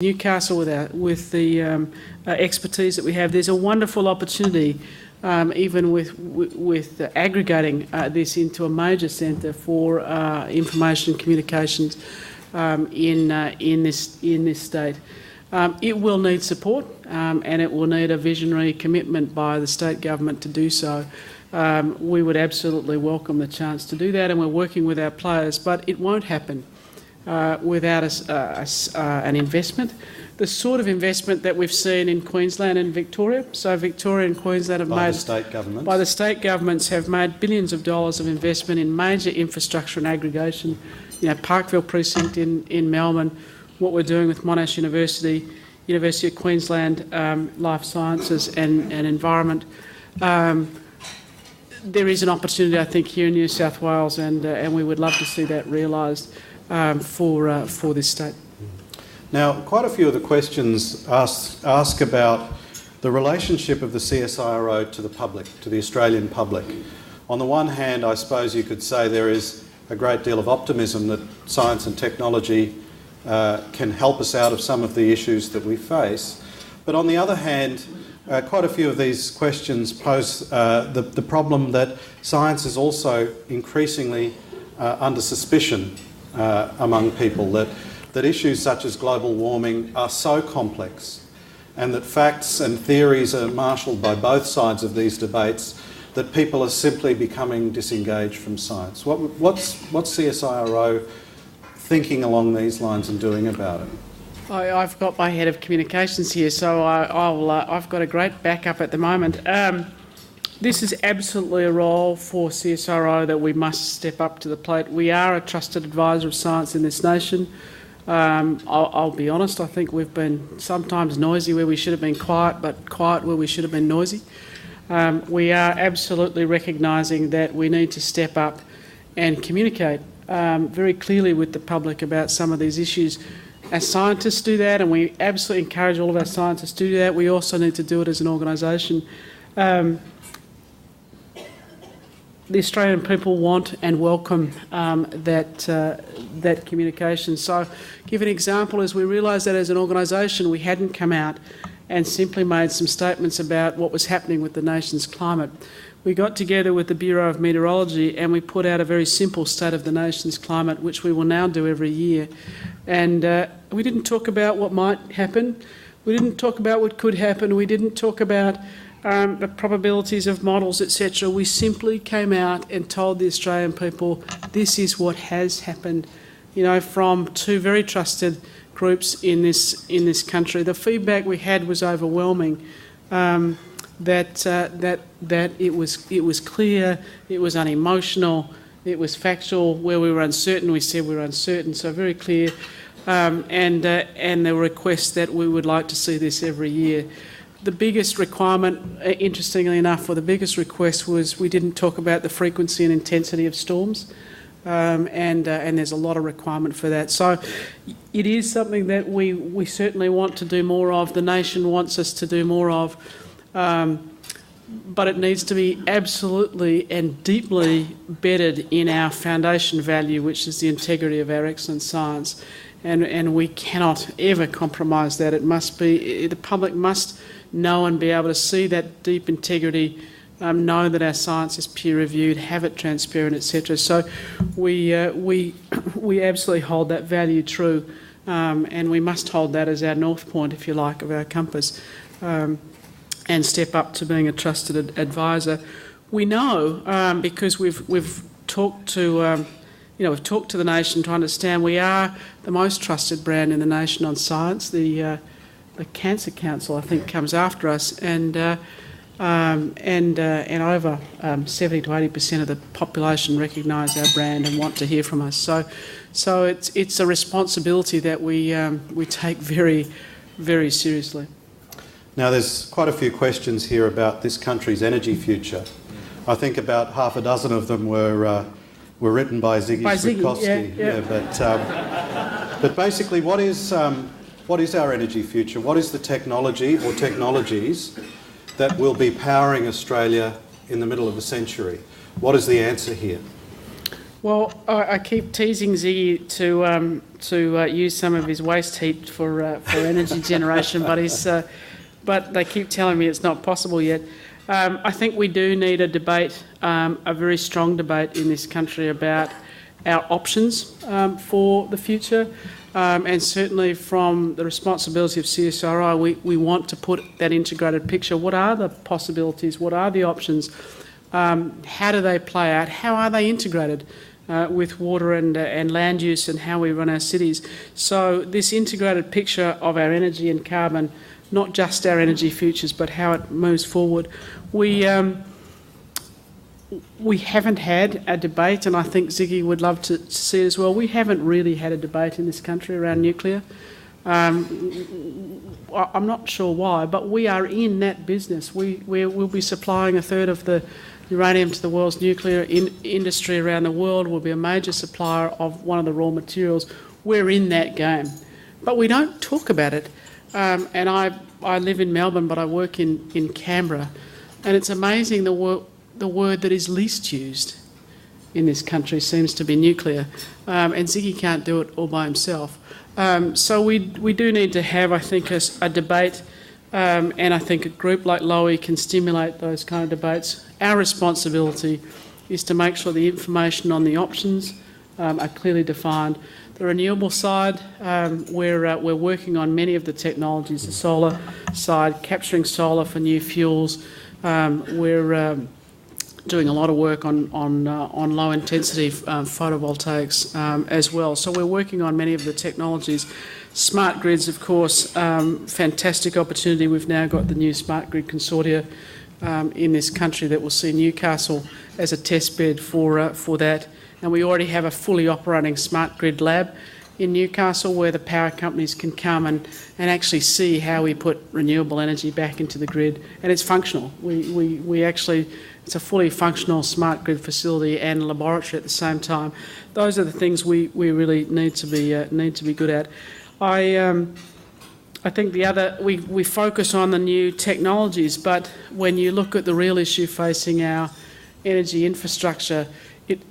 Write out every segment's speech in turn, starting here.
Newcastle with the expertise that we have. There's a wonderful opportunity, even with aggregating this into a major centre for information and communications in this state. It will need support, and it will need a visionary commitment by the state government to do so. We would absolutely welcome the chance to do that, and we're working with our players, but it won't happen without an investment, the sort of investment that we've seen in Queensland and Victoria. So Victoria and Queensland have by the state governments have made billions of dollars of investment in major infrastructure and aggregation. You know, Parkville Precinct in Melbourne, what we're doing with Monash University, University of Queensland, Life Sciences and Environment. There is an opportunity, I think, here in New South Wales, and we would love to see that realised for this state. Now, quite a few of the questions ask about the relationship of the CSIRO to the public, to the Australian public. On the one hand, I suppose you could say there is a great deal of optimism that science and technology can help us out of some of the issues that we face. But on the other hand, quite a few of these questions pose the problem that science is also increasingly under suspicion among people, that issues such as global warming are so complex and that facts and theories are marshalled by both sides of these debates that people are simply becoming disengaged from science. What's CSIRO thinking along these lines and doing about it? I've got my head of communications here, so I've got a great backup at the moment. This is absolutely a role for CSIRO that we must step up to the plate. We are a trusted advisor of science in this nation. I'll be honest, I think we've been sometimes noisy where we should have been quiet, but quiet where we should have been noisy. We are absolutely recognising that we need to step up and communicate very clearly with the public about some of these issues. As scientists do that, and we absolutely encourage all of our scientists to do that, we also need to do it as an organisation. The Australian people want and welcome that communication. So, give an example, as we realised that as an organisation we hadn't come out and simply made some statements about what was happening with the nation's climate. We got together with the Bureau of Meteorology and we put out a very simple state of the nation's climate, which we will now do every year. And we didn't talk about what might happen. We didn't talk about what could happen. We didn't talk about the probabilities of models, etc. We simply came out and told the Australian people this is what has happened, from two very trusted groups in this country. The feedback we had was overwhelming. That it was clear, it was unemotional, it was factual. Where we were uncertain, we said we were uncertain. So very clear, and there were requests that we would like to see this every year. The biggest requirement, interestingly enough, or the biggest request was we didn't talk about the frequency and intensity of storms, and there's a lot of requirement for that. So it is something that we certainly want to do more of. The nation wants us to do more of, but it needs to be absolutely and deeply bedded in our foundation value, which is the integrity of our excellent science, and we cannot ever compromise that. It must be, the public must know and be able to see that deep integrity, know that our science is peer-reviewed, have it transparent, etc. So we absolutely hold that value true, and we must hold that as our north point, if you like, of our compass, and step up to being a trusted advisor. We know, because we've talked to we've talked to the nation to understand we are the most trusted brand in the nation on science. The Cancer Council, I think, comes after us, and over 70 to 80% of the population recognise our brand and want to hear from us. So it's a responsibility that we take very, very seriously. Now, there's quite a few questions here about this country's energy future. I think about half a dozen of them were written by Ziggy Switkowski. Yeah. But basically, what is our energy future? What is the technology or technologies that will be powering Australia in the middle of the century? What is the answer here? Well, I keep teasing Ziggy to use some of his waste heat for energy generation, but they keep telling me it's not possible yet. I think we do need a debate, a very strong debate in this country about our options for the future, and certainly from the responsibility of CSIRO, we want to put that integrated picture. What are the possibilities? What are the options? How do they play out? How are they integrated with water and land use and how we run our cities? So this integrated picture of our energy and carbon, not just our energy futures, but how it moves forward. We haven't had a debate, and I think Ziggy would love to see it as well. We haven't really had a debate in this country around nuclear. I'm not sure why, but we are in that business. We'll be supplying a third of the uranium to the world's nuclear industry around the world. We'll be a major supplier of one of the raw materials. We're in that game, but we don't talk about it. And I live in Melbourne, but I work in Canberra, and it's amazing the word that is least used in this country seems to be nuclear, and Ziggy can't do it all by himself. So we do need to have, I think, a debate, and I think a group like Lowy can stimulate those kind of debates. Our responsibility is to make sure the information on the options are clearly defined. The renewable side, we're working on many of the technologies, the solar side, capturing solar for new fuels. We're doing a lot of work on low intensity photovoltaics as well. So we're working on many of the technologies. Smart grids, of course, fantastic opportunity. We've now got the new smart grid consortia in this country that will see Newcastle as a test bed for that. And we already have a fully operating smart grid lab in Newcastle where the power companies can come and actually see how we put renewable energy back into the grid. And it's functional. We actually, it's a fully functional smart grid facility and laboratory at the same time. Those are the things we really need to be good at. I think the other, we focus on the new technologies, but when you look at the real issue facing our energy infrastructure,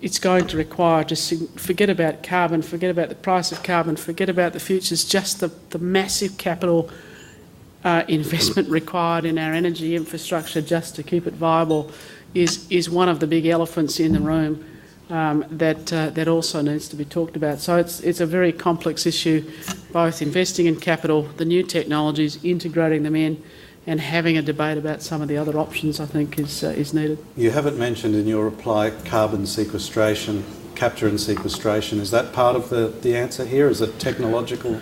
it's going to require, just forget about carbon, forget about the price of carbon, forget about the futures, just the massive capital investment required in our energy infrastructure just to keep it viable is one of the big elephants in the room that also needs to be talked about. So it's a very complex issue, both investing in capital, the new technologies, integrating them in, and having a debate about some of the other options, I think, is needed. You haven't mentioned in your reply carbon sequestration, capture and sequestration. Is that part of the answer here? Is it technologically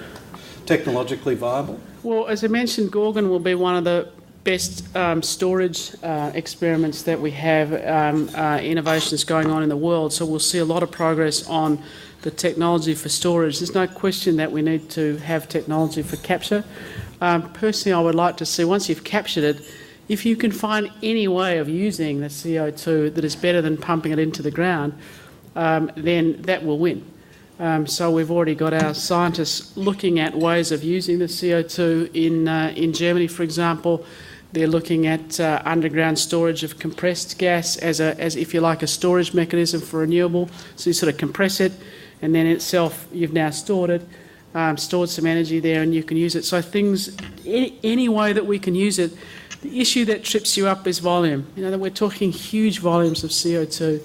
viable? Well, as I mentioned, Gorgon will be one of the best storage experiments that we have, innovations going on in the world. So we'll see a lot of progress on the technology for storage. There's no question that we need to have technology for capture. Personally, I would like to see, once you've captured it, if you can find any way of using the CO2 that is better than pumping it into the ground, then that will win. So we've already got our scientists looking at ways of using the CO2 in Germany, for example. They're looking at underground storage of compressed gas as if you like, a storage mechanism for renewable. So you sort of compress it, and then itself you've now stored it. Stored some energy there and you can use it. So things, any way that we can use it, the issue that trips you up is volume. You know, that we're talking huge volumes of CO2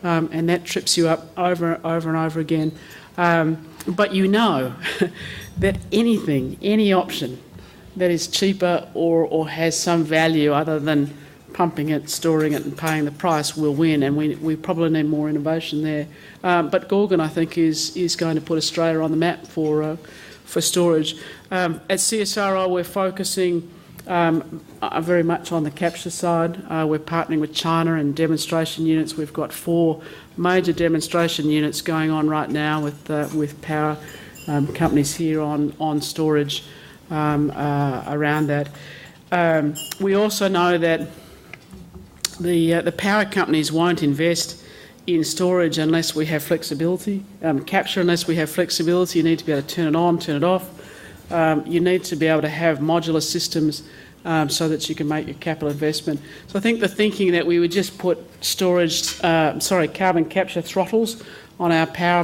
and that trips you up over and over again. But you know that any option that is cheaper or has some value other than pumping it, storing it and paying the price will win, and we probably need more innovation there. But Gorgon, I think, is going to put Australia on the map for storage. At CSIRO, we're focusing very much on the capture side. We're partnering with China and demonstration units. We've got 4 major demonstration units going on right now with power companies here on storage around that. We also know that the power companies won't invest in storage unless we have flexibility. Capture, unless we have flexibility, you need to be able to turn it on, turn it off. You need to be able to have modular systems so that you can make your capital investment. So I think the thinking that we would just put carbon capture throttles on our power